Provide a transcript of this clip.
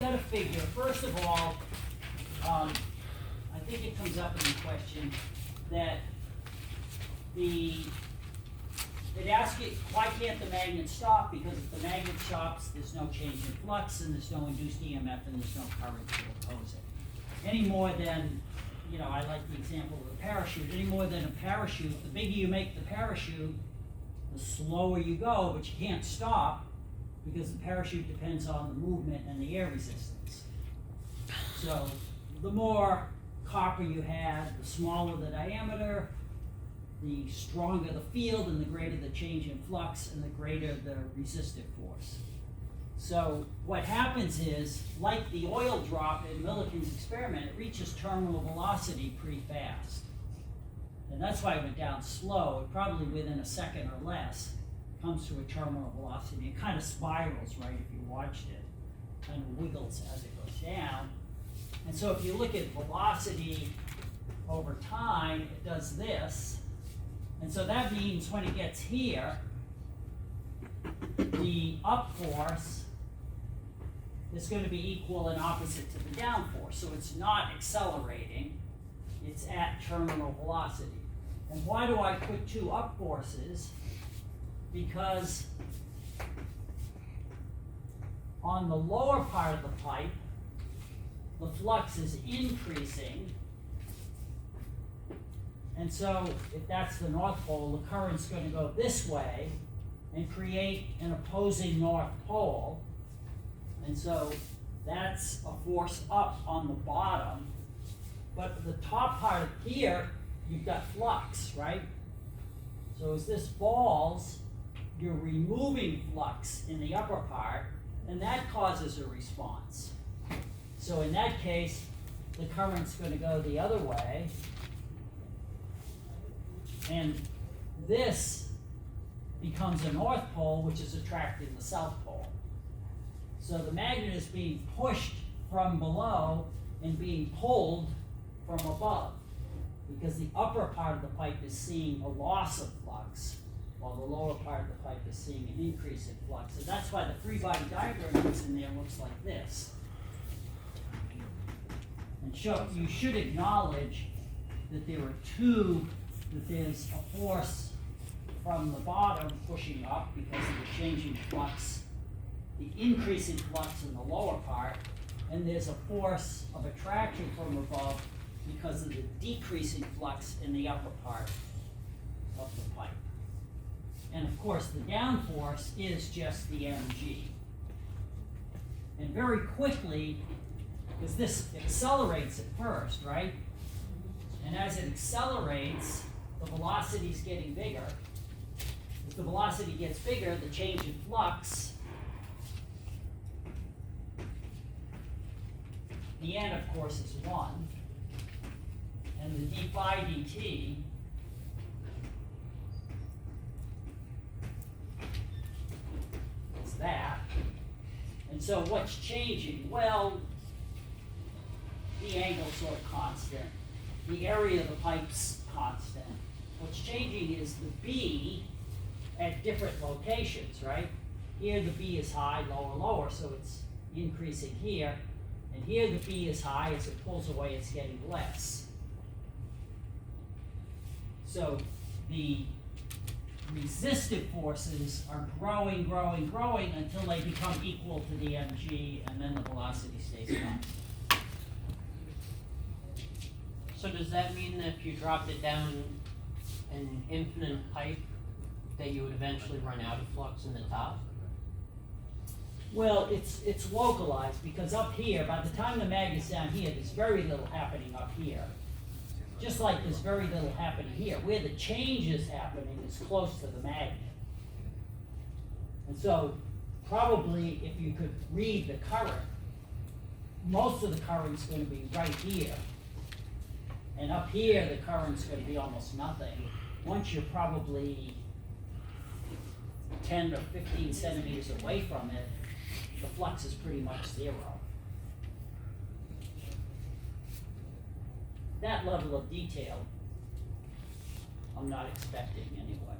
got to figure, first of all, I think it comes up in the question that it asks you, why can't the magnet stop? Because if the magnet stops, there's no change in flux, and there's no induced EMF, and there's no current to oppose it. Any more than, I like the example of a parachute, any more than a parachute, the bigger you make the parachute, the slower you go, but you can't stop, because the parachute depends on the movement and the air resistance. So the more copper you had, the smaller the diameter, the stronger the field, and the greater the change in flux, and the greater the resistive force. So what happens is, like the oil drop in Millikan's experiment, it reaches terminal velocity pretty fast. And that's why it went down slow. It probably within a second or less comes to a terminal velocity. It kind of spirals, right, if you watched it. Kind of wiggles as it goes down. And so if you look at velocity over time, it does this. And so that means when it gets here, the up force is going to be equal and opposite to the down force. So it's not accelerating, it's at terminal velocity. And why do I put two up forces? Because on the lower part of the pipe, the flux is increasing. And so if that's the North Pole, the current's going to go this way and create an opposing North Pole. And so that's a force up on the bottom. But the top part of here, you've got flux, right? So as this falls, you're removing flux in the upper part, and that causes a response. So in that case, the current's going to go the other way. And this becomes a North Pole, which is attracting the South Pole. So the magnet is being pushed from below and being pulled from above, because the upper part of the pipe is seeing a loss of flux, while the lower part of the pipe is seeing an increase in flux. And that's why the free body diagram that's in there looks like this. And you should acknowledge that there are that there's a force from the bottom pushing up because of the changing flux, the increase in flux in the lower part, and there's a force of attraction from above because of the decreasing flux in the upper part of the pipe. And of course, the down force is just the mg. And very quickly, because this accelerates at first, right? And as it accelerates, the velocity is getting bigger. As the velocity gets bigger, the change in flux, the n, of course, is 1. And the d phi dt is that. And so what's changing? Well, the angle's sort of constant. The area of the pipe's constant. What's changing is the B at different locations, right? Here the B is high, lower, lower, so it's increasing here. And here the B is high. As it pulls away, it's getting less. So the resistive forces are growing, growing, growing until they become equal to the mg, and then the velocity stays constant. So does that mean that if you dropped it down an infinite pipe, that you would eventually run out of flux in the top? Well, it's localized, because up here, by the time the magnet's down here, there's very little happening up here. Just like there's very little happening here. Where the change is happening is close to the magnet. And so probably if you could read the current, most of the current's going to be right here. And up here, the current's going to be almost nothing. Once you're probably 10 or 15 centimeters away from it, the flux is pretty much 0. That level of detail, I'm not expecting anyway.